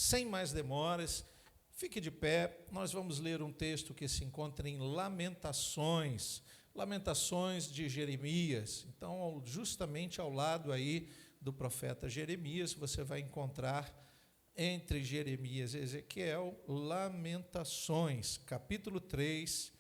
sem mais demoras, fique de pé, nós vamos ler um texto que se encontra em Lamentações, Lamentações de Jeremias. Então, justamente ao lado aí do profeta Jeremias, você vai encontrar entre Jeremias e Ezequiel, Lamentações, capítulo 3,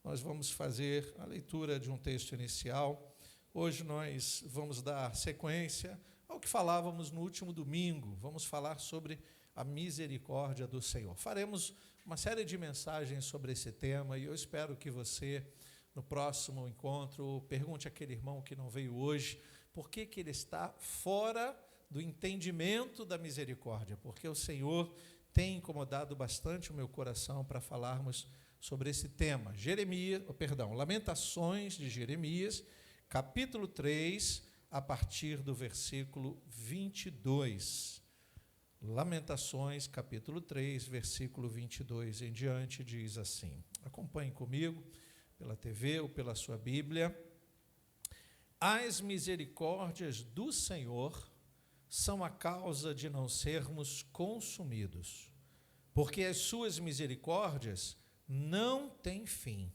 nós vamos fazer a leitura de um texto inicial. Hoje nós vamos dar sequência ao que falávamos no último domingo, vamos falar sobre a misericórdia do Senhor. Faremos uma série de mensagens sobre esse tema e eu espero que você, no próximo encontro, pergunte àquele irmão que não veio hoje, por que ele está fora do entendimento da misericórdia, porque o Senhor tem incomodado bastante o meu coração para falarmos sobre esse tema. Lamentações de Jeremias, capítulo 3, a partir do versículo 22. Lamentações, capítulo 3, versículo 22 em diante, diz assim. Acompanhe comigo pela TV ou pela sua Bíblia. As misericórdias do Senhor são a causa de não sermos consumidos, porque as suas misericórdias não têm fim,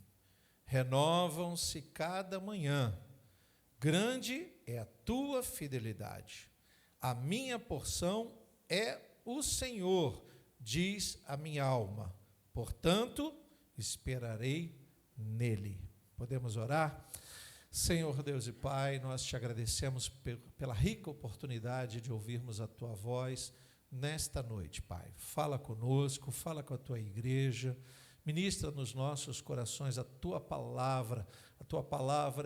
renovam-se cada manhã. Grande é a tua fidelidade. A minha porção é o Senhor, diz a minha alma. Portanto, esperarei nele. Podemos orar? Senhor Deus e Pai, nós te agradecemos pela rica oportunidade de ouvirmos a tua voz nesta noite, Pai. Fala conosco, fala com a tua igreja, ministra nos nossos corações a tua palavra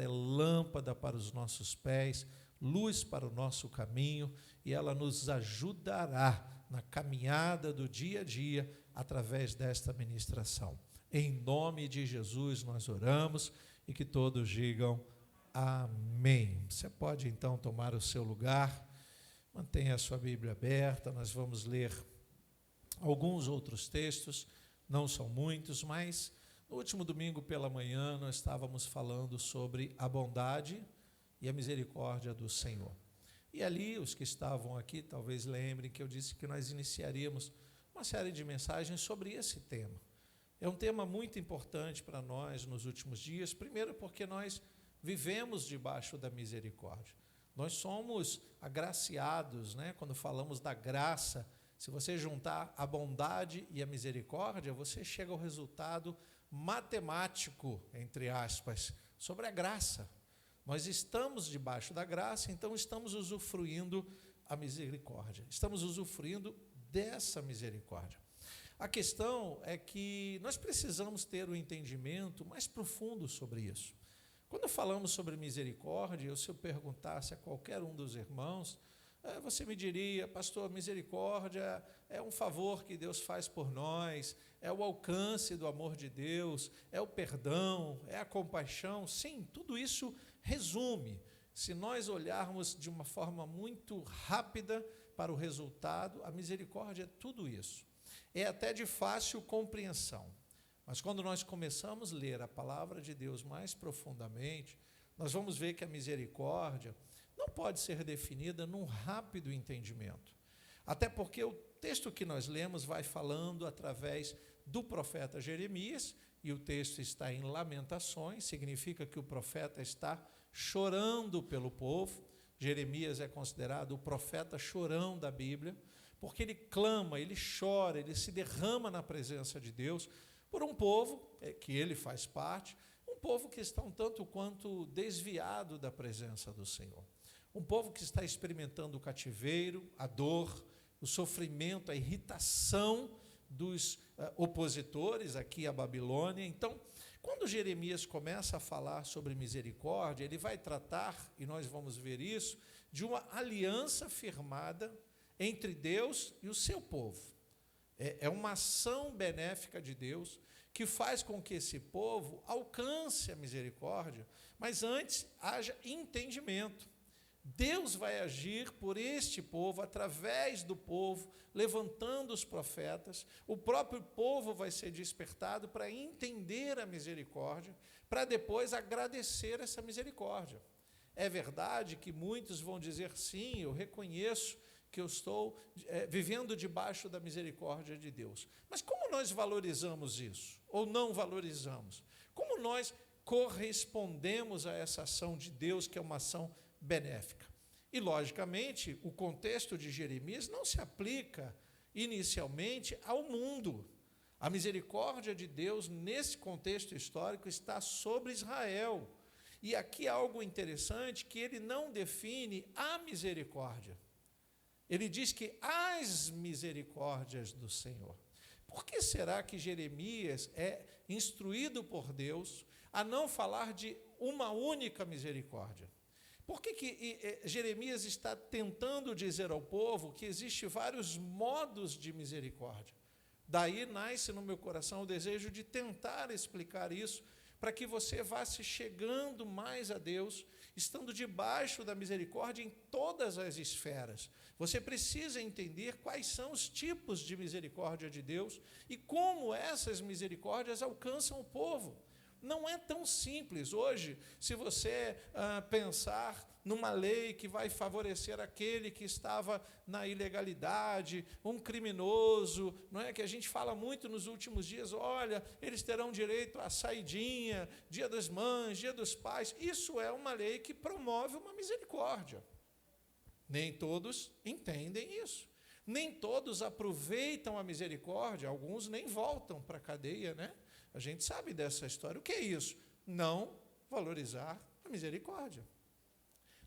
é lâmpada para os nossos pés, luz para o nosso caminho, e ela nos ajudará na caminhada do dia a dia através desta ministração. Em nome de Jesus nós oramos e que todos digam amém. Você pode então tomar o seu lugar, mantenha a sua Bíblia aberta, nós vamos ler alguns outros textos, não são muitos, mas no último domingo pela manhã nós estávamos falando sobre a bondade e a misericórdia do Senhor. E ali, os que estavam aqui, talvez lembrem que eu disse que nós iniciaríamos uma série de mensagens sobre esse tema. É um tema muito importante para nós nos últimos dias, primeiro porque nós vivemos debaixo da misericórdia. Nós somos agraciados, né? Quando falamos da graça, se você juntar a bondade e a misericórdia, você chega ao resultado matemático, entre aspas, sobre a graça. Nós estamos debaixo da graça, então estamos usufruindo a misericórdia. Estamos usufruindo dessa misericórdia. A questão é que nós precisamos ter um entendimento mais profundo sobre isso. Quando falamos sobre misericórdia, se eu perguntasse a qualquer um dos irmãos, você me diria, pastor, misericórdia é um favor que Deus faz por nós, é o alcance do amor de Deus, é o perdão, é a compaixão. Sim, tudo isso resume. Se nós olharmos de uma forma muito rápida para o resultado, a misericórdia é tudo isso. É até de fácil compreensão. Mas quando nós começamos a ler a palavra de Deus mais profundamente, nós vamos ver que a misericórdia não pode ser definida num rápido entendimento. Até porque o texto que nós lemos vai falando através do profeta Jeremias, e o texto está em Lamentações, significa que o profeta está chorando pelo povo. Jeremias é considerado o profeta chorão da Bíblia, porque ele clama, ele chora, ele se derrama na presença de Deus, por um povo, que ele faz parte, um povo que está um tanto quanto desviado da presença do Senhor. Um povo que está experimentando o cativeiro, a dor, o sofrimento, a irritação dos opositores aqui à Babilônia. Então, quando Jeremias começa a falar sobre misericórdia, ele vai tratar, e nós vamos ver isso, de uma aliança firmada entre Deus e o seu povo. É uma ação benéfica de Deus que faz com que esse povo alcance a misericórdia, mas antes haja entendimento. Deus vai agir por este povo, através do povo, levantando os profetas. O próprio povo vai ser despertado para entender a misericórdia, para depois agradecer essa misericórdia. É verdade que muitos vão dizer, sim, eu reconheço que eu estou vivendo debaixo da misericórdia de Deus. Mas como nós valorizamos isso? Ou não valorizamos? Como nós correspondemos a essa ação de Deus, que é uma ação benéfica? E, logicamente, o contexto de Jeremias não se aplica inicialmente ao mundo. A misericórdia de Deus, nesse contexto histórico, está sobre Israel. E aqui há algo interessante, que ele não define a misericórdia. Ele diz que as misericórdias do Senhor. Por que será que Jeremias é instruído por Deus a não falar de uma única misericórdia? Por que Jeremias está tentando dizer ao povo que existem vários modos de misericórdia? Daí nasce no meu coração o desejo de tentar explicar isso, para que você vá se chegando mais a Deus, estando debaixo da misericórdia em todas as esferas. Você precisa entender quais são os tipos de misericórdia de Deus e como essas misericórdias alcançam o povo. Não é tão simples. Hoje, se você pensar numa lei que vai favorecer aquele que estava na ilegalidade, um criminoso, não é que a gente fala muito nos últimos dias, olha, eles terão direito à saidinha, Dia das Mães, Dia dos Pais. Isso é uma lei que promove uma misericórdia. Nem todos entendem isso. Nem todos aproveitam a misericórdia, alguns nem voltam para a cadeia, né? A gente sabe dessa história. O que é isso? Não valorizar a misericórdia.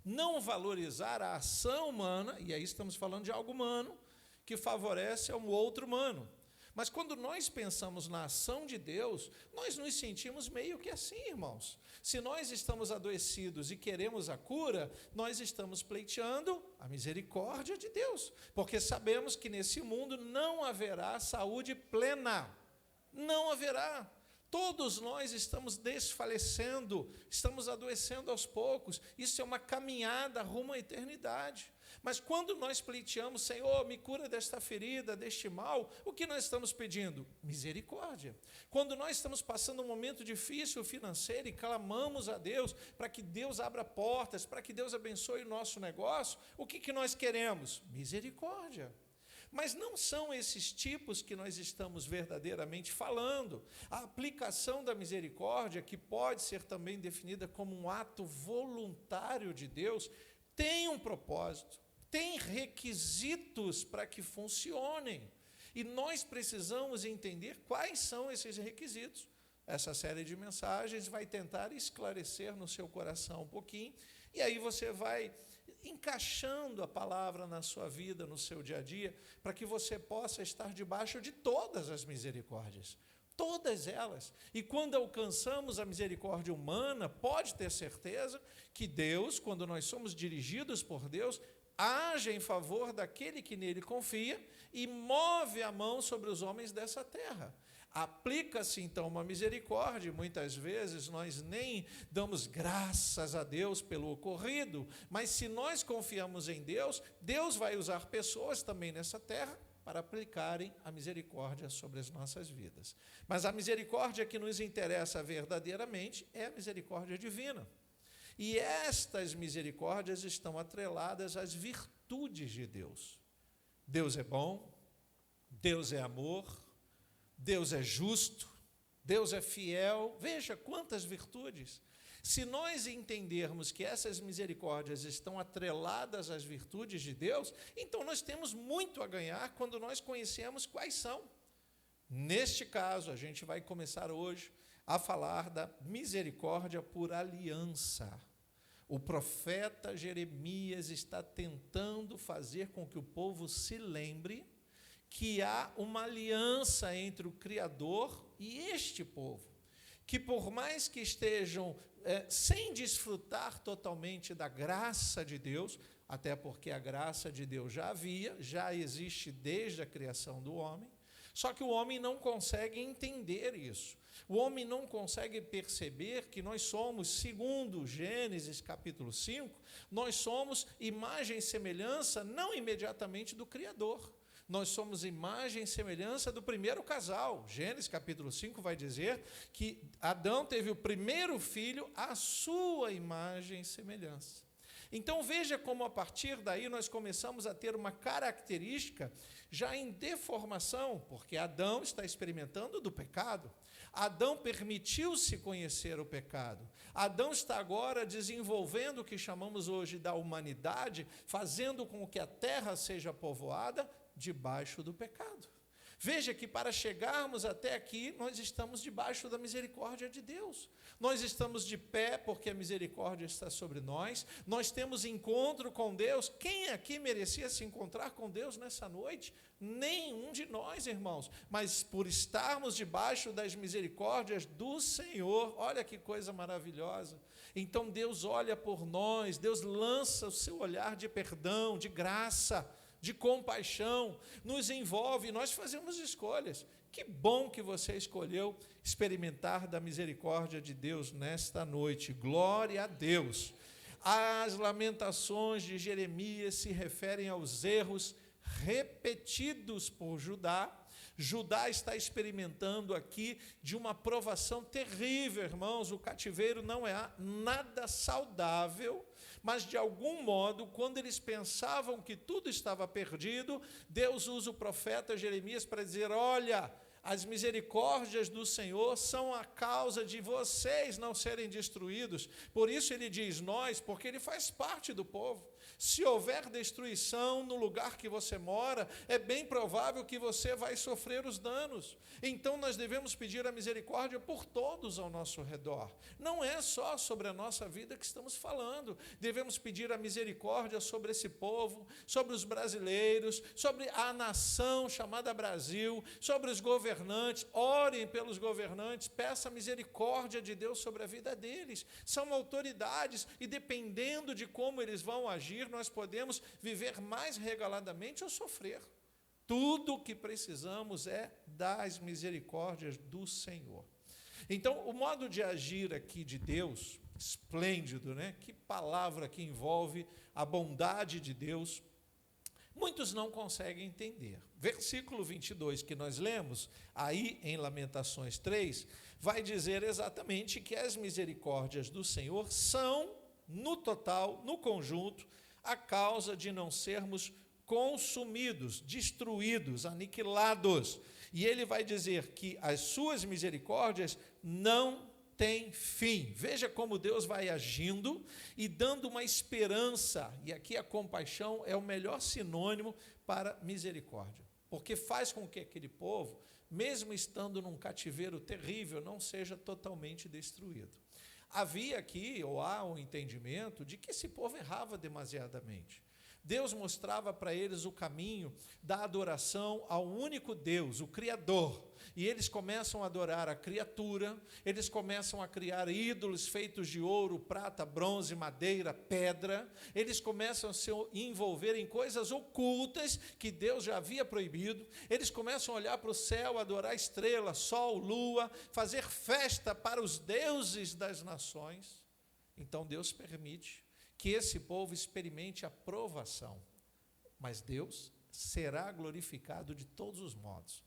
Não valorizar a ação humana, e aí estamos falando de algo humano, que favorece a um outro humano. Mas quando nós pensamos na ação de Deus, nós nos sentimos meio que assim, irmãos. Se nós estamos adoecidos e queremos a cura, nós estamos pleiteando a misericórdia de Deus, porque sabemos que nesse mundo não haverá saúde plena. Não haverá. Todos nós estamos desfalecendo, estamos adoecendo aos poucos. Isso é uma caminhada rumo à eternidade. Mas quando nós pleiteamos, Senhor, me cura desta ferida, deste mal, o que nós estamos pedindo? Misericórdia. Quando nós estamos passando um momento difícil financeiro e clamamos a Deus para que Deus abra portas, para que Deus abençoe o nosso negócio, o que nós queremos? Misericórdia. Mas não são esses tipos que nós estamos verdadeiramente falando. A aplicação da misericórdia, que pode ser também definida como um ato voluntário de Deus, tem um propósito, tem requisitos para que funcionem. E nós precisamos entender quais são esses requisitos. Essa série de mensagens vai tentar esclarecer no seu coração um pouquinho, e aí você vai encaixando a palavra na sua vida, no seu dia a dia, para que você possa estar debaixo de todas as misericórdias, todas elas. E quando alcançamos a misericórdia humana, pode ter certeza que Deus, quando nós somos dirigidos por Deus, age em favor daquele que nele confia e move a mão sobre os homens dessa terra. Aplica-se então uma misericórdia, e muitas vezes nós nem damos graças a Deus pelo ocorrido, mas se nós confiamos em Deus, Deus vai usar pessoas também nessa terra para aplicarem a misericórdia sobre as nossas vidas. Mas a misericórdia que nos interessa verdadeiramente é a misericórdia divina. E estas misericórdias estão atreladas às virtudes de Deus. Deus é bom, Deus é amor, Deus é justo, Deus é fiel. Veja quantas virtudes. Se nós entendermos que essas misericórdias estão atreladas às virtudes de Deus, então nós temos muito a ganhar quando nós conhecemos quais são. Neste caso, a gente vai começar hoje a falar da misericórdia por aliança. O profeta Jeremias está tentando fazer com que o povo se lembre que há uma aliança entre o Criador e este povo, que por mais que estejam sem desfrutar totalmente da graça de Deus, até porque a graça de Deus já existe desde a criação do homem, só que o homem não consegue entender isso. O homem não consegue perceber que nós somos, segundo Gênesis capítulo 5, nós somos imagem e semelhança não imediatamente do Criador. Nós somos imagem e semelhança do primeiro casal. Gênesis capítulo 5 vai dizer que Adão teve o primeiro filho à sua imagem e semelhança. Então veja como a partir daí nós começamos a ter uma característica já em deformação, porque Adão está experimentando do pecado. Adão permitiu-se conhecer o pecado. Adão está agora desenvolvendo o que chamamos hoje da humanidade, fazendo com que a terra seja povoada debaixo do pecado. Veja que para chegarmos até aqui, nós estamos debaixo da misericórdia de Deus. Nós estamos de pé porque a misericórdia está sobre nós. Nós temos encontro com Deus. Quem aqui merecia se encontrar com Deus nessa noite? Nenhum de nós, irmãos. Mas por estarmos debaixo das misericórdias do Senhor, olha que coisa maravilhosa. Então Deus olha por nós, Deus lança o seu olhar de perdão, de graça, de compaixão, nos envolve, nós fazemos escolhas. Que bom que você escolheu experimentar da misericórdia de Deus nesta noite. Glória a Deus. As lamentações de Jeremias se referem aos erros repetidos por Judá. Judá está experimentando aqui de uma provação terrível, irmãos. O cativeiro não é nada saudável, mas de algum modo, quando eles pensavam que tudo estava perdido, Deus usa o profeta Jeremias para dizer: olha, as misericórdias do Senhor são a causa de vocês não serem destruídos. Por isso ele diz nós, porque ele faz parte do povo. Se houver destruição no lugar que você mora, é bem provável que você vai sofrer os danos. Então nós devemos pedir a misericórdia por todos ao nosso redor. Não é só sobre a nossa vida que estamos falando. Devemos pedir a misericórdia sobre esse povo, sobre os brasileiros, sobre a nação chamada Brasil, sobre os governantes. Orem pelos governantes, peça a misericórdia de Deus sobre a vida deles. São autoridades e dependendo de como eles vão agir, nós podemos viver mais regaladamente ou sofrer. Tudo o que precisamos é das misericórdias do Senhor. Então, o modo de agir aqui de Deus, esplêndido, né? Que palavra que envolve a bondade de Deus, muitos não conseguem entender. Versículo 22 que nós lemos, aí em Lamentações 3, vai dizer exatamente que as misericórdias do Senhor são, no total, no conjunto, a causa de não sermos consumidos, destruídos, aniquilados. E ele vai dizer que as suas misericórdias não têm fim. Veja como Deus vai agindo e dando uma esperança. E aqui a compaixão é o melhor sinônimo para misericórdia, porque faz com que aquele povo, mesmo estando num cativeiro terrível, não seja totalmente destruído. Havia aqui, ou há um entendimento, de que esse povo errava demasiadamente. Deus mostrava para eles o caminho da adoração ao único Deus, o Criador. E eles começam a adorar a criatura, eles começam a criar ídolos feitos de ouro, prata, bronze, madeira, pedra. Eles começam a se envolver em coisas ocultas que Deus já havia proibido. Eles começam a olhar para o céu, adorar estrela, sol, lua, fazer festa para os deuses das nações. Então Deus permite que esse povo experimente a provação, mas Deus será glorificado de todos os modos.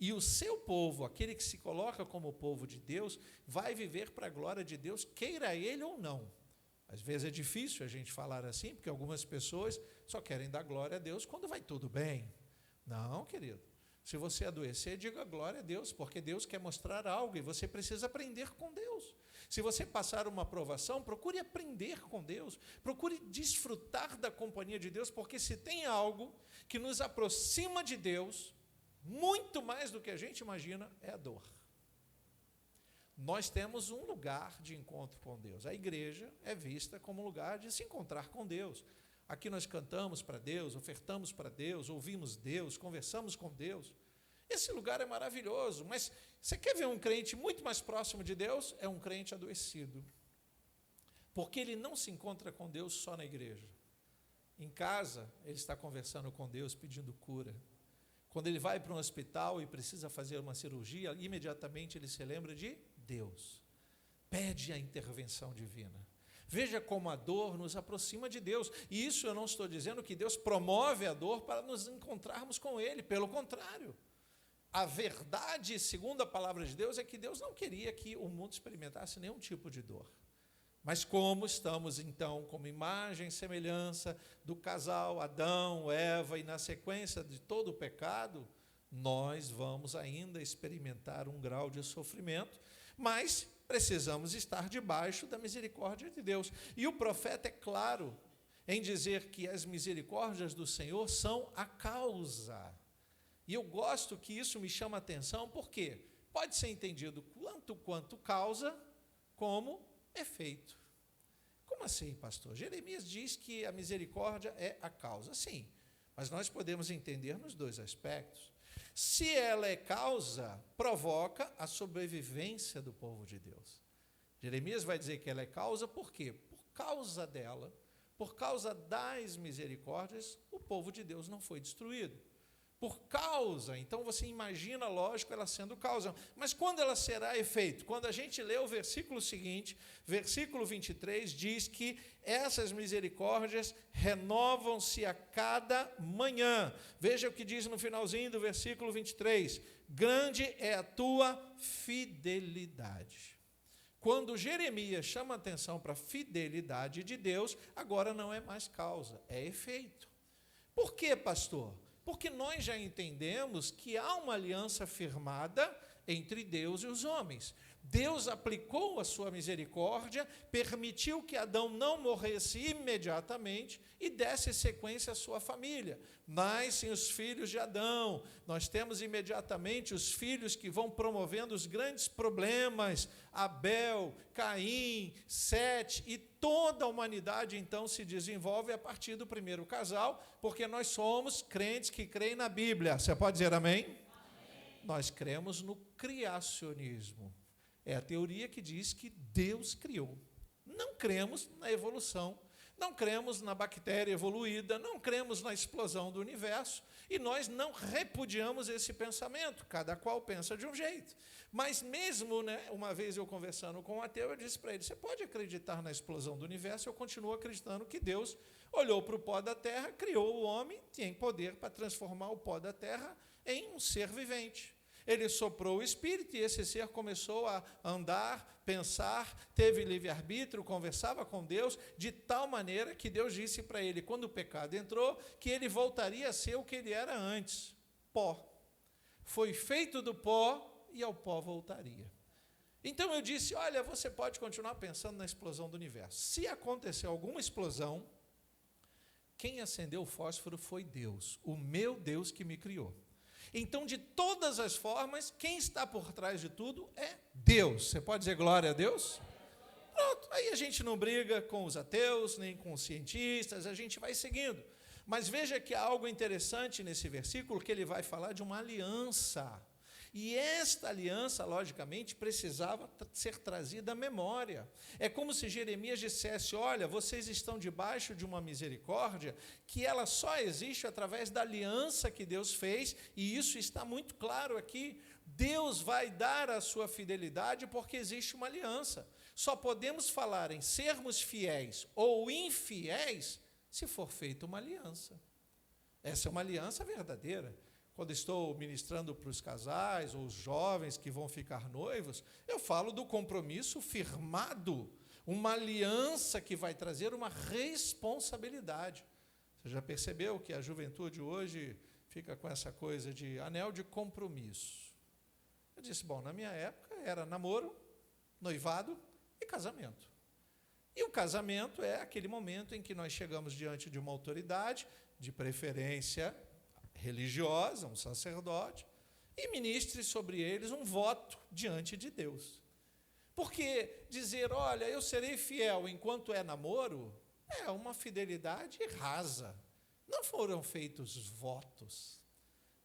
E o seu povo, aquele que se coloca como povo de Deus, vai viver para a glória de Deus, queira ele ou não. Às vezes é difícil a gente falar assim, porque algumas pessoas só querem dar glória a Deus quando vai tudo bem. Não, querido. Se você adoecer, diga glória a Deus, porque Deus quer mostrar algo e você precisa aprender com Deus. Se você passar uma provação, procure aprender com Deus, procure desfrutar da companhia de Deus, porque se tem algo que nos aproxima de Deus, muito mais do que a gente imagina, é a dor. Nós temos um lugar de encontro com Deus. A igreja é vista como um lugar de se encontrar com Deus. Aqui nós cantamos para Deus, ofertamos para Deus, ouvimos Deus, conversamos com Deus. Esse lugar é maravilhoso, mas você quer ver um crente muito mais próximo de Deus? É um crente adoecido. Porque ele não se encontra com Deus só na igreja. Em casa, ele está conversando com Deus, pedindo cura. Quando ele vai para um hospital e precisa fazer uma cirurgia, imediatamente ele se lembra de Deus. Pede a intervenção divina. Veja como a dor nos aproxima de Deus. E isso eu não estou dizendo que Deus promove a dor para nos encontrarmos com Ele. Pelo contrário. A verdade, segundo a palavra de Deus, é que Deus não queria que o mundo experimentasse nenhum tipo de dor. Mas como estamos, então, como imagem e semelhança do casal Adão, Eva, e na sequência de todo o pecado, nós vamos ainda experimentar um grau de sofrimento, mas precisamos estar debaixo da misericórdia de Deus. E o profeta é claro em dizer que as misericórdias do Senhor são a causa. E eu gosto que isso me chama a atenção, porque pode ser entendido tanto quanto causa, como efeito. Como assim, pastor? Jeremias diz que a misericórdia é a causa. Sim, mas nós podemos entender nos dois aspectos. Se ela é causa, provoca a sobrevivência do povo de Deus. Jeremias vai dizer que ela é causa, por quê? Por causa dela, por causa das misericórdias, o povo de Deus não foi destruído. Por causa, então você imagina, lógico, ela sendo causa. Mas quando ela será efeito? Quando a gente lê o versículo seguinte, versículo 23, diz que essas misericórdias renovam-se a cada manhã. Veja o que diz no finalzinho do versículo 23. Grande é a tua fidelidade. Quando Jeremias chama a atenção para a fidelidade de Deus, agora não é mais causa, é efeito. Por quê, pastor? Porque nós já entendemos que há uma aliança firmada entre Deus e os homens. Deus aplicou a sua misericórdia, permitiu que Adão não morresse imediatamente e desse sequência à sua família. Nascem os filhos de Adão, nós temos imediatamente os filhos que vão promovendo os grandes problemas, Abel, Caim, Sete, e toda a humanidade então se desenvolve a partir do primeiro casal, porque nós somos crentes que creem na Bíblia. Você pode dizer amém? Amém. Nós cremos no criacionismo. É a teoria que diz que Deus criou. Não cremos na evolução, não cremos na bactéria evoluída, não cremos na explosão do universo, e nós não repudiamos esse pensamento, cada qual pensa de um jeito. Mas mesmo, uma vez eu conversando com um ateu, eu disse para ele, você pode acreditar na explosão do universo? Eu continuo acreditando que Deus olhou para o pó da terra, criou o homem, tem poder para transformar o pó da terra em um ser vivente. Ele soprou o espírito e esse ser começou a andar, pensar, teve livre-arbítrio, conversava com Deus, de tal maneira que Deus disse para ele, quando o pecado entrou, que ele voltaria a ser o que ele era antes, pó. Foi feito do pó e ao pó voltaria. Então eu disse, olha, você pode continuar pensando na explosão do universo. Se acontecer alguma explosão, quem acendeu o fósforo foi Deus, o meu Deus que me criou. Então, de todas as formas, quem está por trás de tudo é Deus. Você pode dizer glória a Deus? Pronto, aí a gente não briga com os ateus, nem com os cientistas, a gente vai seguindo. Mas veja que há algo interessante nesse versículo, que ele vai falar de uma aliança. E esta aliança, logicamente, precisava ser trazida à memória. É como se Jeremias dissesse, olha, vocês estão debaixo de uma misericórdia que ela só existe através da aliança que Deus fez, e isso está muito claro aqui. Deus vai dar a sua fidelidade porque existe uma aliança. Só podemos falar em sermos fiéis ou infiéis se for feita uma aliança. Essa é uma aliança verdadeira. Quando estou ministrando para os casais ou os jovens que vão ficar noivos, eu falo do compromisso firmado, uma aliança que vai trazer uma responsabilidade. Você já percebeu que a juventude hoje fica com essa coisa de anel de compromisso? Eu disse, bom, na minha época era namoro, noivado e casamento. E o casamento é aquele momento em que nós chegamos diante de uma autoridade, de preferência religiosa, um sacerdote, e ministre sobre eles um voto diante de Deus. Porque dizer, olha, eu serei fiel enquanto é namoro, é uma fidelidade rasa. Não foram feitos votos.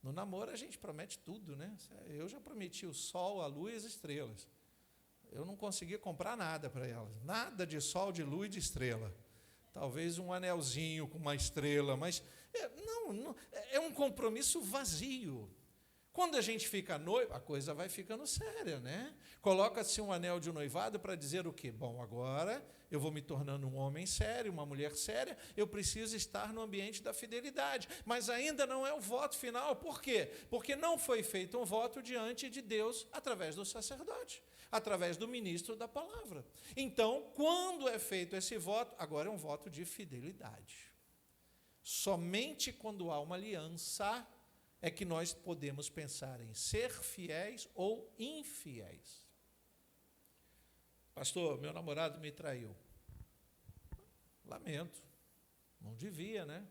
No namoro a gente promete tudo, né? Eu já prometi o sol, a lua e as estrelas. Eu não conseguia comprar nada para elas. Nada de sol, de lua e de estrela. Talvez um anelzinho com uma estrela, mas não, é um compromisso vazio. Quando a gente fica noivo, a coisa vai ficando séria, né? Coloca-se um anel de noivado para dizer o quê? Bom, agora eu vou me tornando um homem sério, uma mulher séria, eu preciso estar no ambiente da fidelidade. Mas ainda não é o voto final. Por quê? Porque não foi feito um voto diante de Deus através do sacerdote, através do ministro da palavra. Então, quando é feito esse voto, agora é um voto de fidelidade. Somente quando há uma aliança é que nós podemos pensar em ser fiéis ou infiéis. Pastor, meu namorado me traiu. Lamento. Não devia, né?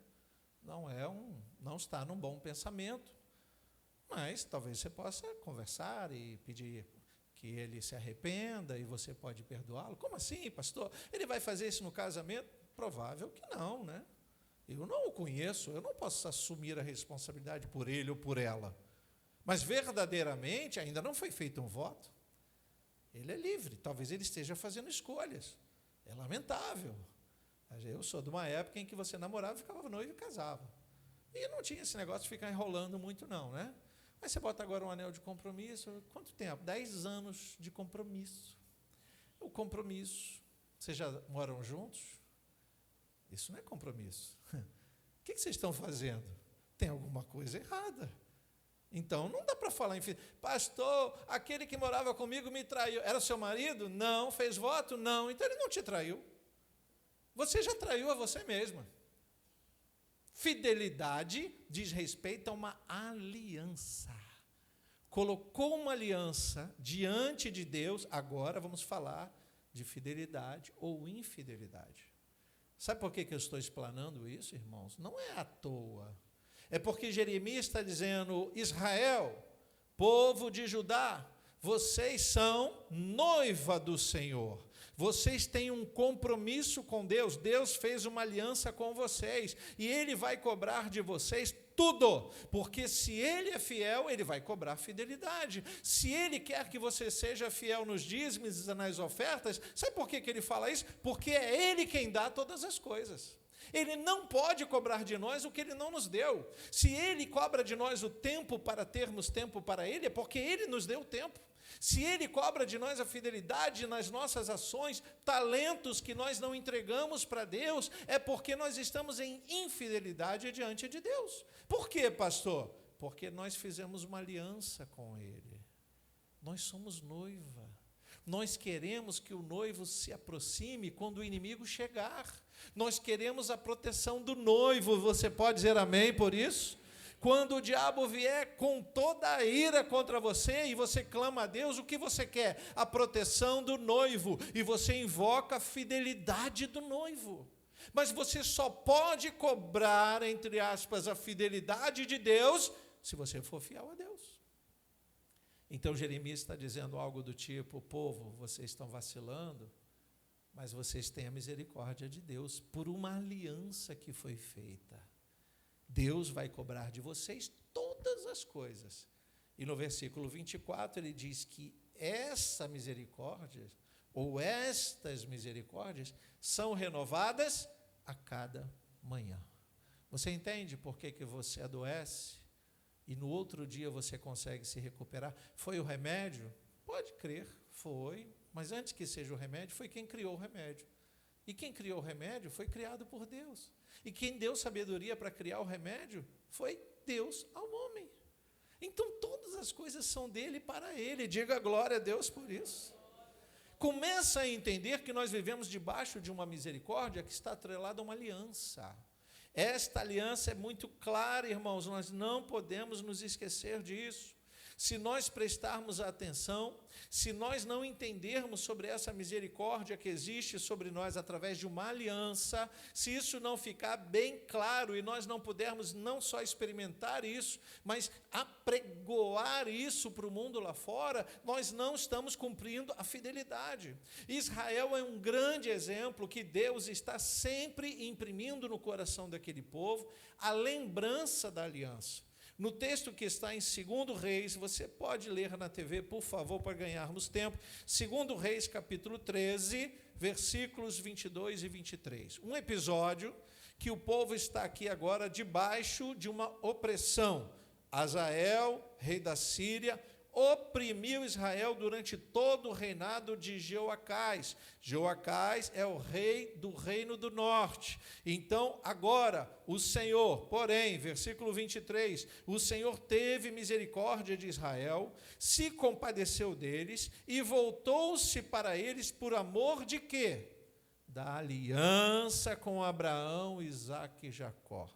Não está num bom pensamento. Mas talvez você possa conversar e pedir que ele se arrependa e você pode perdoá-lo. Como assim, pastor? Ele vai fazer isso no casamento? Provável que não, né? Eu não o conheço, eu não posso assumir a responsabilidade por ele ou por ela. Mas verdadeiramente ainda não foi feito um voto. Ele é livre, talvez ele esteja fazendo escolhas. É lamentável. Eu sou de uma época em que você namorava, ficava noivo e casava. E não tinha esse negócio de ficar enrolando muito não, né? Mas você bota agora um anel de compromisso, quanto tempo? 10 anos de compromisso. O compromisso, vocês já moram juntos? Isso não é compromisso. O que vocês estão fazendo? Tem alguma coisa errada. Então, não dá para falar em filho. Pastor, aquele que morava comigo me traiu. Era seu marido? Não. Fez voto? Não. Então, ele não te traiu. Você já traiu a você mesma. Fidelidade diz respeito a uma aliança. Colocou uma aliança diante de Deus, agora vamos falar de fidelidade ou infidelidade. Sabe por que eu estou explanando isso, irmãos? Não é à toa. É porque Jeremias está dizendo: Israel, povo de Judá, vocês são noiva do Senhor. Vocês têm um compromisso com Deus. Deus fez uma aliança com vocês. E Ele vai cobrar de vocês tudo. Porque se Ele é fiel, Ele vai cobrar fidelidade. Se Ele quer que você seja fiel nos dízimos e nas ofertas, sabe por que Ele fala isso? Porque é Ele quem dá todas as coisas. Ele não pode cobrar de nós o que Ele não nos deu. Se Ele cobra de nós o tempo para termos tempo para Ele, é porque Ele nos deu o tempo. Se Ele cobra de nós a fidelidade nas nossas ações, talentos que nós não entregamos para Deus, é porque nós estamos em infidelidade diante de Deus. Por quê, pastor? Porque nós fizemos uma aliança com Ele. Nós somos noiva. Nós queremos que o noivo se aproxime quando o inimigo chegar. Nós queremos a proteção do noivo. Você pode dizer amém por isso? Quando o diabo vier com toda a ira contra você e você clama a Deus, o que você quer? A proteção do noivo. E você invoca a fidelidade do noivo. Mas você só pode cobrar, entre aspas, a fidelidade de Deus se você for fiel a Deus. Então Jeremias está dizendo algo do tipo: povo, vocês estão vacilando, mas vocês têm a misericórdia de Deus por uma aliança que foi feita. Deus vai cobrar de vocês todas as coisas. E no versículo 24 ele diz que essa misericórdia, ou estas misericórdias, são renovadas a cada manhã. Você entende por que você adoece e no outro dia você consegue se recuperar? Foi o remédio? Pode crer, foi. Mas antes que seja o remédio, foi quem criou o remédio. E quem criou o remédio foi criado por Deus. E quem deu sabedoria para criar o remédio foi Deus ao homem. Então todas as coisas são dele e para ele. Diga glória a Deus por isso. Começa a entender que nós vivemos debaixo de uma misericórdia que está atrelada a uma aliança. Esta aliança é muito clara, irmãos, nós não podemos nos esquecer disso. Se nós prestarmos atenção, se nós não entendermos sobre essa misericórdia que existe sobre nós através de uma aliança, se isso não ficar bem claro e nós não pudermos não só experimentar isso, mas apregoar isso para o mundo lá fora, nós não estamos cumprindo a fidelidade. Israel é um grande exemplo que Deus está sempre imprimindo no coração daquele povo a lembrança da aliança. No texto que está em 2 Reis, você pode ler na TV, por favor, para ganharmos tempo, 2 Reis, capítulo 13, versículos 22 e 23. Um episódio que o povo está aqui agora debaixo de uma opressão. Azael, rei da Síria, oprimiu Israel durante todo o reinado de Jeoacás. Jeoacás é o rei do reino do norte. Então, agora, o Senhor, porém, versículo 23, o Senhor teve misericórdia de Israel, se compadeceu deles e voltou-se para eles por amor de quê? Da aliança com Abraão, Isaque e Jacó.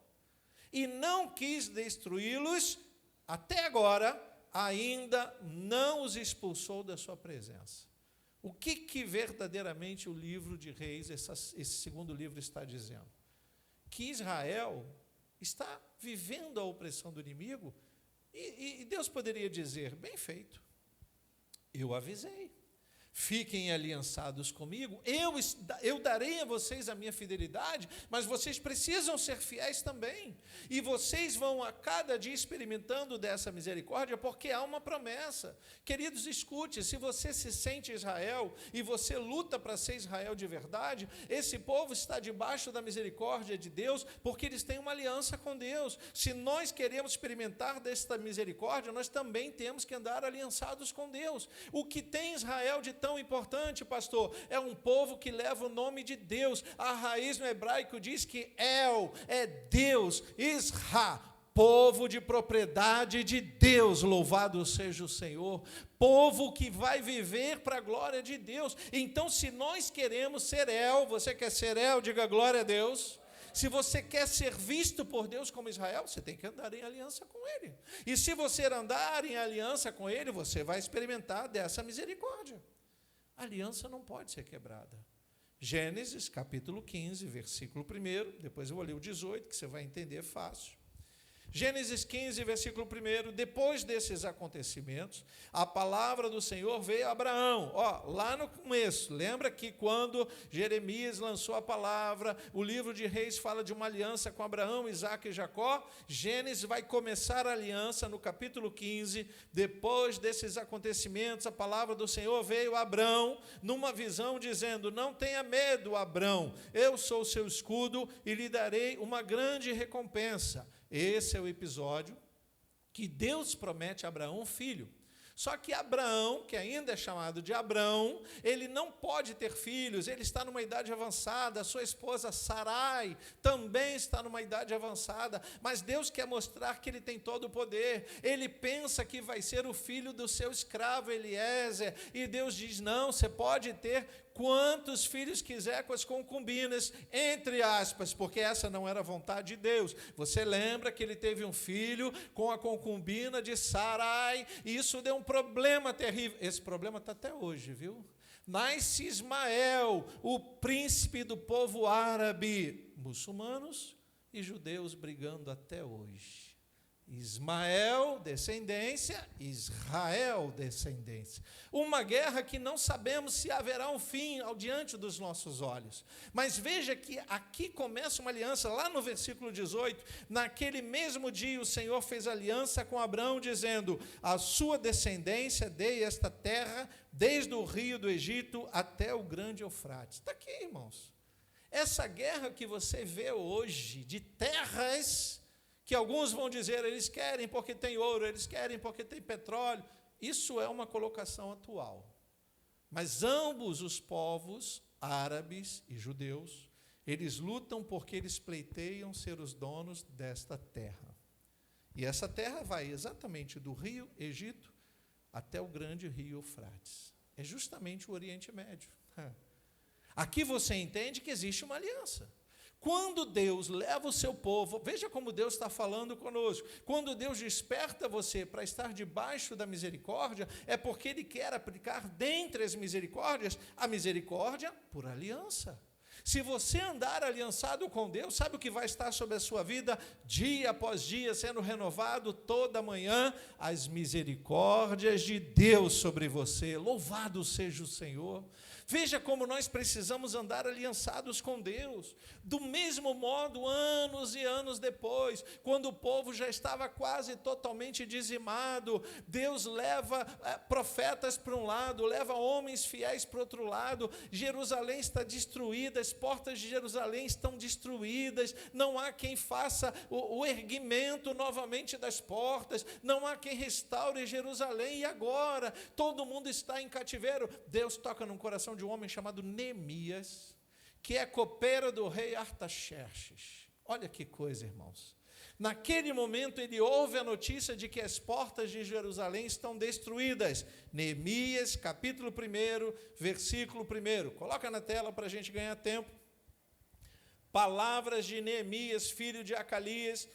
E não quis destruí-los, até agora, ainda não os expulsou da sua presença. O que verdadeiramente o livro de Reis, esse segundo livro, está dizendo? Que Israel está vivendo a opressão do inimigo, e Deus poderia dizer, bem feito, eu avisei, fiquem aliançados comigo, eu darei a vocês a minha fidelidade, mas vocês precisam ser fiéis também, e vocês vão a cada dia experimentando dessa misericórdia, porque há uma promessa. Queridos, escute, se você se sente Israel, e você luta para ser Israel de verdade, esse povo está debaixo da misericórdia de Deus, porque eles têm uma aliança com Deus. Se nós queremos experimentar desta misericórdia, nós também temos que andar aliançados com Deus. O que tem Israel de tão importante, pastor, é um povo que leva o nome de Deus. A raiz no hebraico diz que El é Deus, Isra, povo de propriedade de Deus, louvado seja o Senhor, povo que vai viver para a glória de Deus. Então, se nós queremos ser El, você quer ser El, diga glória a Deus. Se você quer ser visto por Deus como Israel, você tem que andar em aliança com Ele. E se você andar em aliança com Ele, você vai experimentar dessa misericórdia. A aliança não pode ser quebrada. Gênesis, capítulo 15, versículo 1, depois eu vou ler o 18, que você vai entender fácil. Gênesis 15, versículo 1, depois desses acontecimentos, a palavra do Senhor veio a Abraão. Lá no começo, lembra que quando Jeremias lançou a palavra, o livro de Reis fala de uma aliança com Abraão, Isaque e Jacó. Gênesis vai começar a aliança no capítulo 15, depois desses acontecimentos, a palavra do Senhor veio a Abraão, numa visão dizendo, não tenha medo, Abraão, eu sou o seu escudo e lhe darei uma grande recompensa. Esse é o episódio que Deus promete a Abraão um filho. Só que Abraão, que ainda é chamado de Abrão, ele não pode ter filhos, ele está numa idade avançada, a sua esposa Sarai também está numa idade avançada, mas Deus quer mostrar que ele tem todo o poder. Ele pensa que vai ser o filho do seu escravo Eliezer, e Deus diz, não, você pode ter quantos filhos quiser com as concubinas, entre aspas, porque essa não era a vontade de Deus. Você lembra que ele teve um filho com a concubina de Sarai, e isso deu um problema terrível. Esse problema está até hoje, viu? Nasce Ismael, o príncipe do povo árabe, muçulmanos e judeus brigando até hoje. Ismael, descendência, Israel, descendência. Uma guerra que não sabemos se haverá um fim ao diante dos nossos olhos. Mas veja que aqui começa uma aliança, lá no versículo 18, naquele mesmo dia o Senhor fez aliança com Abraão, dizendo, a sua descendência dei esta terra, desde o rio do Egito até o grande Eufrates. Está aqui, irmãos. Essa guerra que você vê hoje, de terras, que alguns vão dizer, eles querem porque tem ouro, eles querem porque tem petróleo. Isso é uma colocação atual. Mas ambos os povos, árabes e judeus, eles lutam porque eles pleiteiam ser os donos desta terra. E essa terra vai exatamente do rio Egito até o grande rio Eufrates. É justamente o Oriente Médio. Aqui você entende que existe uma aliança. Quando Deus leva o seu povo, veja como Deus está falando conosco, quando Deus desperta você para estar debaixo da misericórdia, é porque Ele quer aplicar dentre as misericórdias, a misericórdia por aliança. Se você andar aliançado com Deus, sabe o que vai estar sobre a sua vida, dia após dia, sendo renovado toda manhã? As misericórdias de Deus sobre você, louvado seja o Senhor. Veja como nós precisamos andar aliançados com Deus. Do mesmo modo, anos e anos depois, quando o povo já estava quase totalmente dizimado, Deus leva profetas para um lado, leva homens fiéis para o outro lado. Jerusalém está destruída, as portas de Jerusalém estão destruídas, não há quem faça o erguimento novamente das portas, não há quem restaure Jerusalém, e agora todo mundo está em cativeiro. Deus toca no coração de um homem chamado Neemias, que é copeiro do rei Artaxerxes. Olha que coisa, irmãos. Naquele momento ele ouve a notícia de que as portas de Jerusalém estão destruídas. Neemias, capítulo 1, versículo 1. Coloca na tela para a gente ganhar tempo. Palavras de Neemias, filho de Acalias,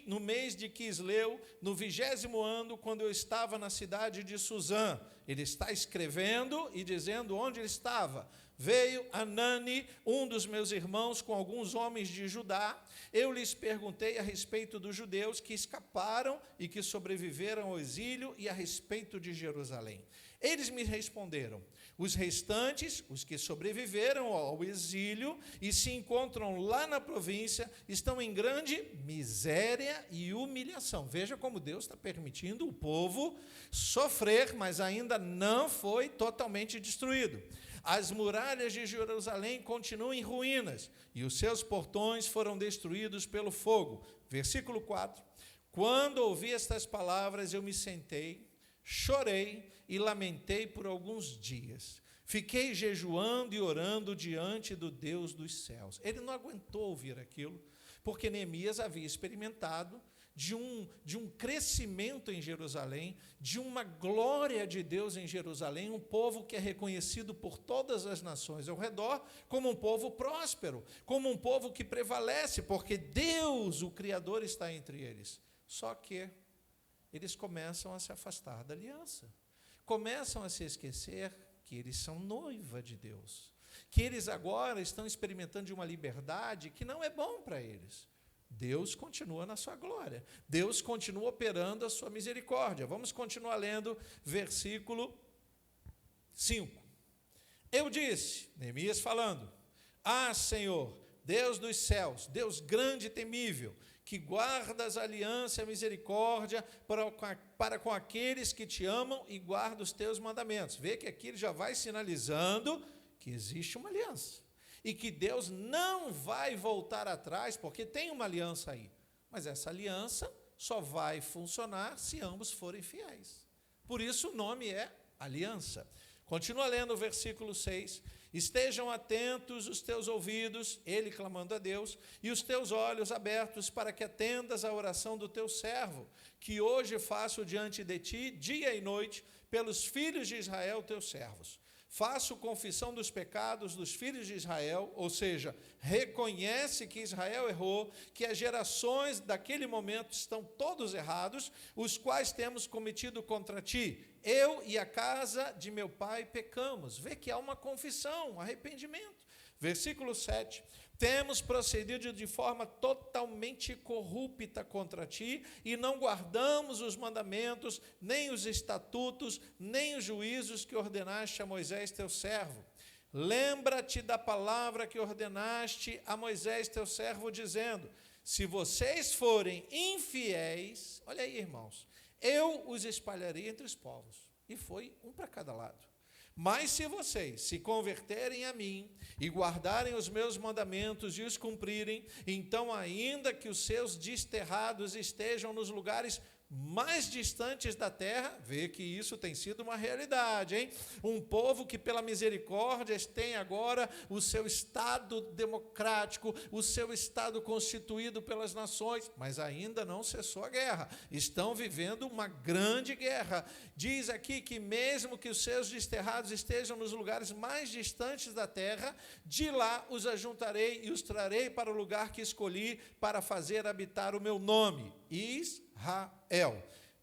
no mês de Quisleu, no 20º ano, quando eu estava na cidade de Suzã. Ele está escrevendo e dizendo onde ele estava. Veio Anani, um dos meus irmãos, com alguns homens de Judá. Eu lhes perguntei a respeito dos judeus que escaparam e que sobreviveram ao exílio e a respeito de Jerusalém. Eles me responderam: os restantes, os que sobreviveram ao exílio e se encontram lá na província, estão em grande miséria e humilhação. Veja como Deus está permitindo o povo sofrer, mas ainda não foi totalmente destruído. As muralhas de Jerusalém continuam em ruínas, e os seus portões foram destruídos pelo fogo. Versículo 4. Quando ouvi estas palavras, eu me sentei, chorei e lamentei por alguns dias. Fiquei jejuando e orando diante do Deus dos céus. Ele não aguentou ouvir aquilo, porque Neemias havia experimentado de um crescimento em Jerusalém, de uma glória de Deus em Jerusalém, um povo que é reconhecido por todas as nações ao redor como um povo próspero, como um povo que prevalece, porque Deus, o Criador, está entre eles. Só que eles começam a se afastar da aliança, começam a se esquecer que eles são noiva de Deus, que eles agora estão experimentando de uma liberdade que não é bom para eles. Deus continua na sua glória, Deus continua operando a sua misericórdia. Vamos continuar lendo versículo 5. Eu disse, Neemias falando: ah, Senhor, Deus dos céus, Deus grande e temível, que guardas a aliança e a misericórdia para com aqueles que te amam e guardam os teus mandamentos. Vê que aqui ele já vai sinalizando que existe uma aliança e que Deus não vai voltar atrás, porque tem uma aliança aí. Mas essa aliança só vai funcionar se ambos forem fiéis. Por isso o nome é aliança. Continua lendo o versículo 6. Estejam atentos os teus ouvidos, ele clamando a Deus, e os teus olhos abertos para que atendas à oração do teu servo, que hoje faço diante de ti, dia e noite, pelos filhos de Israel, teus servos. Faço confissão dos pecados dos filhos de Israel, ou seja, reconhece que Israel errou, que as gerações daquele momento estão todos errados, os quais temos cometido contra ti. Eu e a casa de meu pai pecamos. Vê que há uma confissão, um arrependimento. Versículo 7. Temos procedido de forma totalmente corrupta contra ti, e não guardamos os mandamentos, nem os estatutos, nem os juízos que ordenaste a Moisés, teu servo. Lembra-te da palavra que ordenaste a Moisés, teu servo, dizendo: se vocês forem infiéis, olha aí, irmãos, eu os espalharei entre os povos. E foi um para cada lado. Mas se vocês se converterem a mim e guardarem os meus mandamentos e os cumprirem, então, ainda que os seus desterrados estejam nos lugares mais distantes da terra, vê que isso tem sido uma realidade, hein? Um povo que pela misericórdia tem agora o seu Estado democrático, o seu Estado constituído pelas nações, mas ainda não cessou a guerra, estão vivendo uma grande guerra. Diz aqui que mesmo que os seus desterrados estejam nos lugares mais distantes da terra, de lá os ajuntarei e os trarei para o lugar que escolhi para fazer habitar o meu nome, Israel.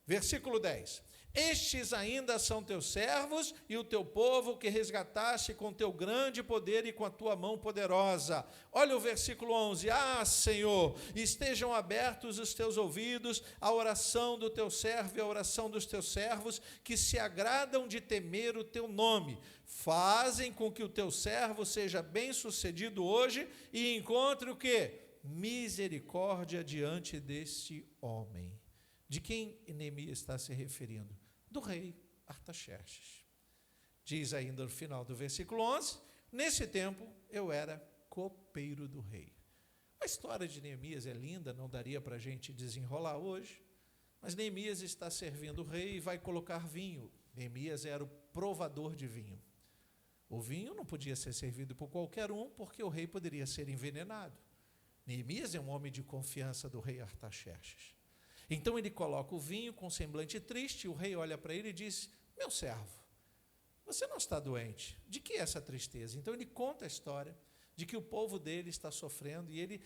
Versículo 10. Estes ainda são teus servos e o teu povo que resgataste com teu grande poder e com a tua mão poderosa. Olha o versículo 11. Ah, Senhor, estejam abertos os teus ouvidos à oração do teu servo e à oração dos teus servos, que se agradam de temer o teu nome. Fazem com que o teu servo seja bem-sucedido hoje e encontre o quê? Misericórdia diante deste homem. De quem Neemias está se referindo? Do rei Artaxerxes. Diz ainda no final do versículo 11, nesse tempo eu era copeiro do rei. A história de Neemias é linda, não daria para a gente desenrolar hoje, mas Neemias está servindo o rei e vai colocar vinho. Neemias era o provador de vinho. O vinho não podia ser servido por qualquer um, porque o rei poderia ser envenenado. Neemias é um homem de confiança do rei Artaxerxes. Então ele coloca o vinho com semblante triste, o rei olha para ele e diz, meu servo, você não está doente, de que essa tristeza? Então ele conta a história de que o povo dele está sofrendo e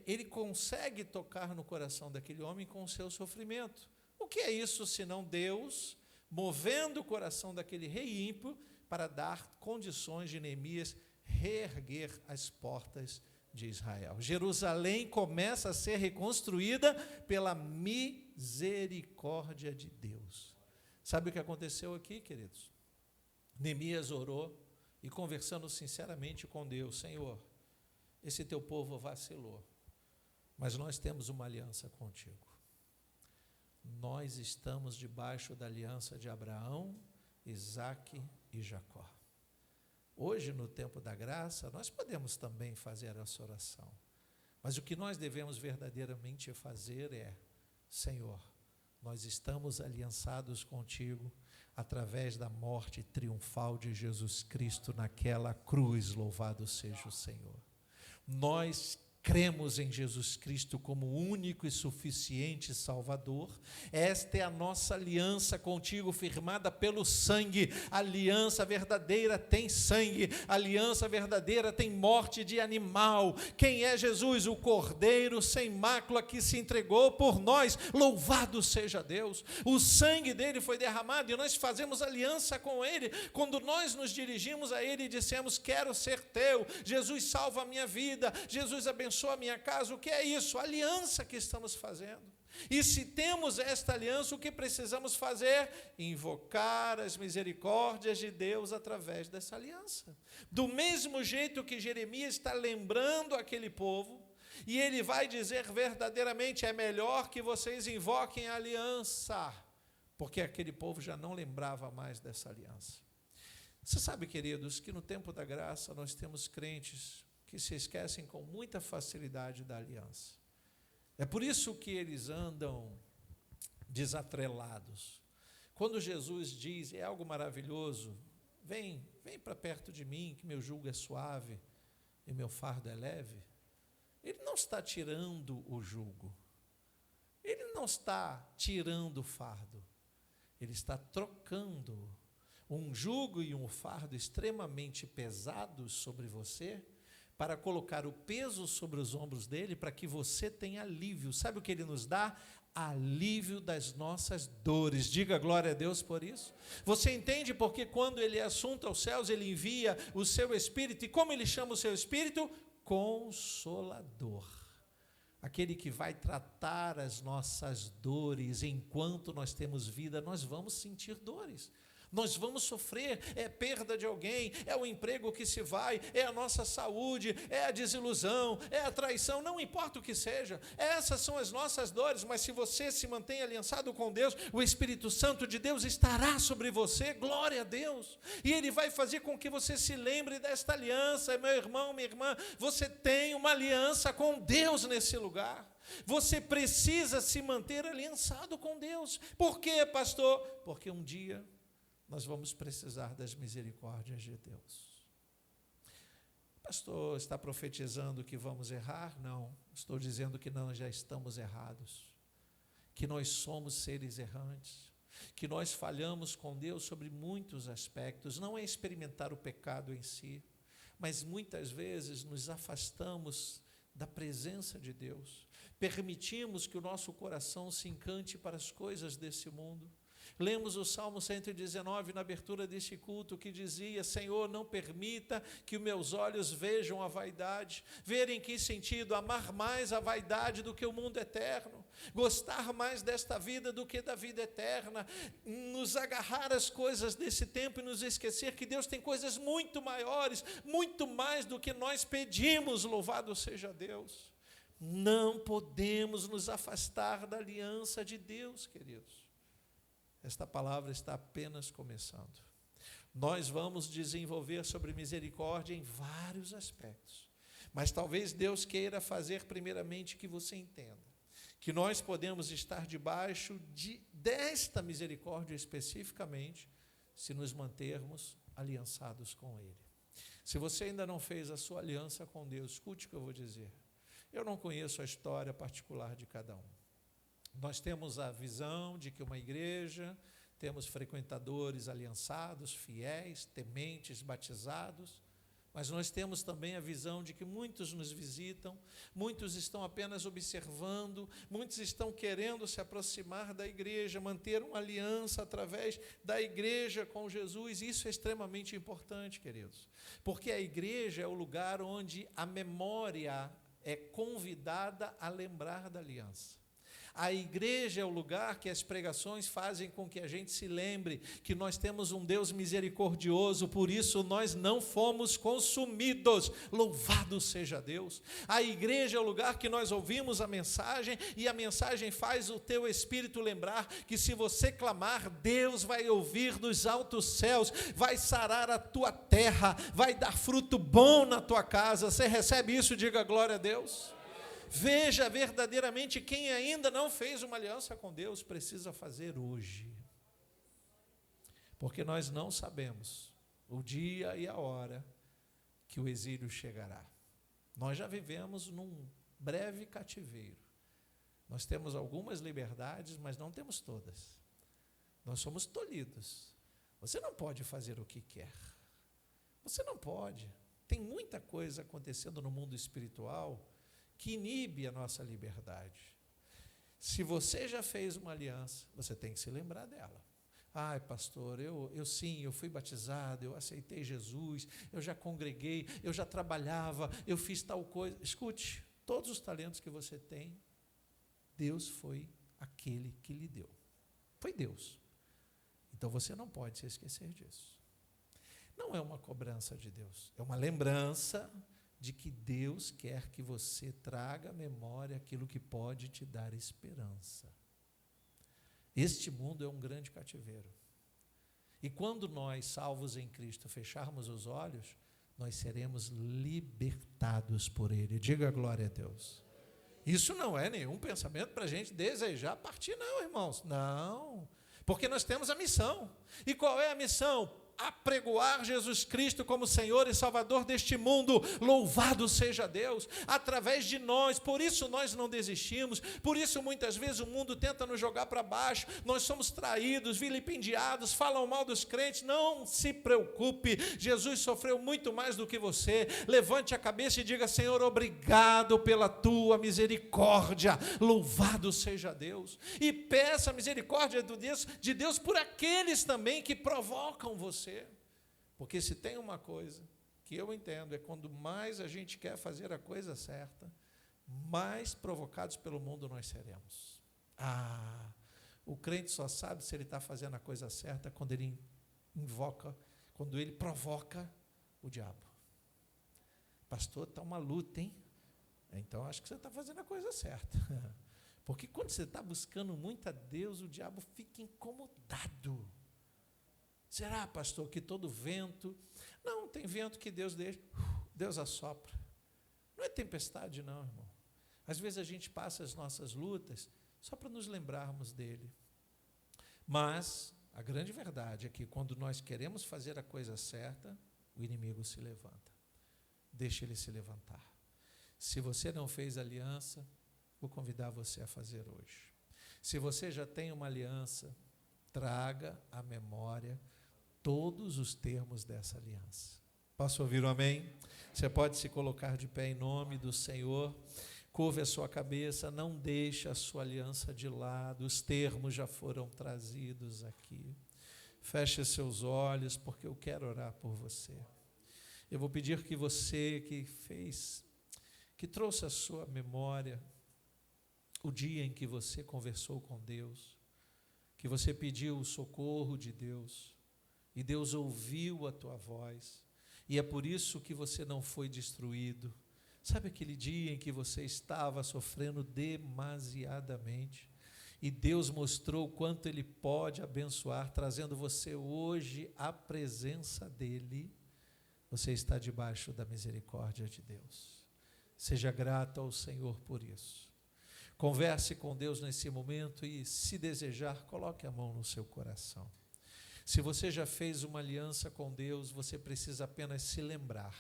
ele consegue tocar no coração daquele homem com o seu sofrimento. O que é isso senão Deus movendo o coração daquele rei ímpio para dar condições de Neemias reerguer as portas de Israel. Jerusalém começa a ser reconstruída pela misericórdia de Deus. Sabe o que aconteceu aqui, queridos? Neemias orou e conversando sinceramente com Deus, Senhor, esse teu povo vacilou, mas nós temos uma aliança contigo. Nós estamos debaixo da aliança de Abraão, Isaque e Jacó. Hoje, no tempo da graça, nós podemos também fazer essa oração. Mas o que nós devemos verdadeiramente fazer é, Senhor, nós estamos aliançados contigo através da morte triunfal de Jesus Cristo naquela cruz, louvado seja o Senhor. Nós cremos em Jesus Cristo como único e suficiente Salvador. Esta é a nossa aliança contigo, firmada pelo sangue. A aliança verdadeira tem sangue, a aliança verdadeira tem morte de animal. Quem é Jesus? O Cordeiro sem mácula que se entregou por nós. Louvado seja Deus. O sangue dele foi derramado e nós fazemos aliança com ele. Quando nós nos dirigimos a ele e dissemos, quero ser teu, Jesus salva a minha vida, Jesus abençoa a minha casa, o que é isso? A aliança que estamos fazendo. E se temos esta aliança, o que precisamos fazer? Invocar as misericórdias de Deus através dessa aliança. Do mesmo jeito que Jeremias está lembrando aquele povo, e ele vai dizer verdadeiramente, é melhor que vocês invoquem a aliança, porque aquele povo já não lembrava mais dessa aliança. Você sabe, queridos, que no tempo da graça nós temos crentes que se esquecem com muita facilidade da aliança. É por isso que eles andam desatrelados. Quando Jesus diz, é algo maravilhoso, vem para perto de mim, que meu jugo é suave e meu fardo é leve. Ele não está tirando o jugo, ele não está tirando o fardo, ele está trocando um jugo e um fardo extremamente pesados sobre você, para colocar o peso sobre os ombros dele, para que você tenha alívio. Sabe o que ele nos dá? Alívio das nossas dores. Diga glória a Deus por isso. Você entende porque quando ele é assunto aos céus, ele envia o seu Espírito, e como ele chama o seu Espírito? Consolador. Aquele que vai tratar as nossas dores. Enquanto nós temos vida, nós vamos sentir dores. Nós vamos sofrer, é perda de alguém, é o emprego que se vai, é a nossa saúde, é a desilusão, é a traição, não importa o que seja, essas são as nossas dores, mas se você se mantém aliançado com Deus, o Espírito Santo de Deus estará sobre você, glória a Deus, e Ele vai fazer com que você se lembre desta aliança. Meu irmão, minha irmã, você tem uma aliança com Deus nesse lugar. Você precisa se manter aliançado com Deus. Por quê, pastor? Porque um dia nós vamos precisar das misericórdias de Deus. Pastor, está profetizando que vamos errar? Não, estou dizendo que nós já estamos errados, que nós somos seres errantes, que nós falhamos com Deus sobre muitos aspectos. Não é experimentar o pecado em si, mas muitas vezes nos afastamos da presença de Deus, permitimos que o nosso coração se encante para as coisas desse mundo, Lemos o Salmo 119 na abertura deste culto, que dizia: Senhor, não permita que os meus olhos vejam a vaidade. Ver em que sentido? Amar mais a vaidade do que o mundo eterno, gostar mais desta vida do que da vida eterna, nos agarrar às coisas desse tempo e nos esquecer que Deus tem coisas muito maiores, muito mais do que nós pedimos. Louvado seja Deus. Não podemos nos afastar da aliança de Deus, queridos. Esta palavra está apenas começando. Nós vamos desenvolver sobre misericórdia em vários aspectos, mas talvez Deus queira fazer primeiramente que você entenda que nós podemos estar debaixo desta misericórdia especificamente, se nos mantermos aliançados com Ele. Se você ainda não fez a sua aliança com Deus, escute o que eu vou dizer. Eu não conheço a história particular de cada um. Nós temos a visão de que uma igreja, temos frequentadores aliançados, fiéis, tementes, batizados, mas nós temos também a visão de que muitos nos visitam, muitos estão apenas observando, muitos estão querendo se aproximar da igreja, manter uma aliança através da igreja com Jesus. Isso é extremamente importante, queridos, porque a igreja é o lugar onde a memória é convidada a lembrar da aliança. A igreja é o lugar que as pregações fazem com que a gente se lembre que nós temos um Deus misericordioso, por isso nós não fomos consumidos. Louvado seja Deus. A igreja é o lugar que nós ouvimos a mensagem, e a mensagem faz o teu espírito lembrar que se você clamar, Deus vai ouvir dos altos céus, vai sarar a tua terra, vai dar fruto bom na tua casa. Você recebe isso? Diga glória a Deus. Veja verdadeiramente, quem ainda não fez uma aliança com Deus, precisa fazer hoje. Porque nós não sabemos o dia e a hora que o exílio chegará. Nós já vivemos num breve cativeiro. Nós temos algumas liberdades, mas não temos todas. Nós somos tolhidos. Você não pode fazer o que quer. Você não pode. Tem muita coisa acontecendo no mundo espiritual que inibe a nossa liberdade. Se você já fez uma aliança, você tem que se lembrar dela. Ai, pastor, eu fui batizado, eu aceitei Jesus, eu já congreguei, eu já trabalhava, eu fiz tal coisa. Escute, todos os talentos que você tem, Deus foi aquele que lhe deu. Foi Deus. Então você não pode se esquecer disso. Não é uma cobrança de Deus, é uma lembrança de que Deus quer que você traga à memória aquilo que pode te dar esperança. Este mundo é um grande cativeiro. E quando nós, salvos em Cristo, fecharmos os olhos, nós seremos libertados por Ele. Diga glória a Deus. Isso não é nenhum pensamento para a gente desejar partir, não, irmãos. Não, porque nós temos a missão. E qual é a missão? Apregoar Jesus Cristo como Senhor e Salvador deste mundo. Louvado seja Deus, através de nós. Por isso nós não desistimos, por isso muitas vezes o mundo tenta nos jogar para baixo, nós somos traídos, vilipendiados, falam mal dos crentes. Não se preocupe, Jesus sofreu muito mais do que você. Levante a cabeça e diga: Senhor, obrigado pela tua misericórdia. Louvado seja Deus. E peça a misericórdia de Deus por aqueles também que provocam você. Porque se tem uma coisa que eu entendo, é quando mais a gente quer fazer a coisa certa, mais provocados pelo mundo nós seremos. O crente só sabe se ele está fazendo a coisa certa quando ele invoca, quando ele provoca o diabo. Pastor, está uma luta, hein? Então acho que você está fazendo a coisa certa. Porque quando você está buscando muito a Deus, o diabo fica incomodado. Será, pastor, que todo vento... Não, tem vento que Deus deixa, Deus assopra. Não é tempestade, não, irmão. Às vezes a gente passa as nossas lutas só para nos lembrarmos dele. Mas a grande verdade é que quando nós queremos fazer a coisa certa, o inimigo se levanta. Deixa ele se levantar. Se você não fez aliança, vou convidar você a fazer hoje. Se você já tem uma aliança, traga à memória todos os termos dessa aliança. Posso ouvir um amém? Você pode se colocar de pé em nome do Senhor. Curve a sua cabeça, não deixe a sua aliança de lado, os termos já foram trazidos aqui. Feche seus olhos, porque eu quero orar por você. Eu vou pedir que você que trouxe à sua memória o dia em que você conversou com Deus, que você pediu o socorro de Deus, e Deus ouviu a tua voz, e é por isso que você não foi destruído. Sabe aquele dia em que você estava sofrendo demasiadamente, e Deus mostrou o quanto Ele pode abençoar, trazendo você hoje à presença dEle? Você está debaixo da misericórdia de Deus. Seja grato ao Senhor por isso. Converse com Deus nesse momento e, se desejar, coloque a mão no seu coração. Se você já fez uma aliança com Deus, você precisa apenas se lembrar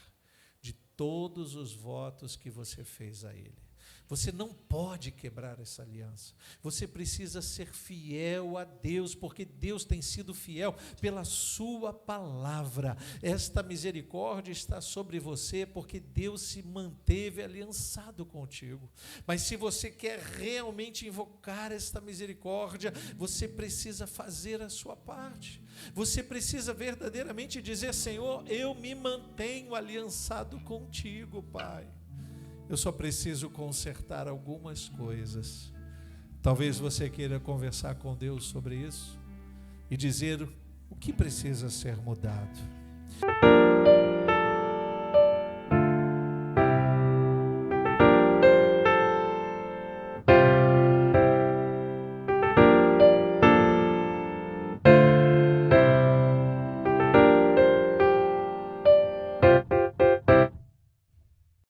de todos os votos que você fez a Ele. Você não pode quebrar essa aliança. Você precisa ser fiel a Deus, porque Deus tem sido fiel pela sua palavra. Esta misericórdia está sobre você, porque Deus se manteve aliançado contigo. Mas se você quer realmente invocar esta misericórdia, você precisa fazer a sua parte. Você precisa verdadeiramente dizer: Senhor, eu me mantenho aliançado contigo, Pai. Eu só preciso consertar algumas coisas. Talvez você queira conversar com Deus sobre isso e dizer o que precisa ser mudado.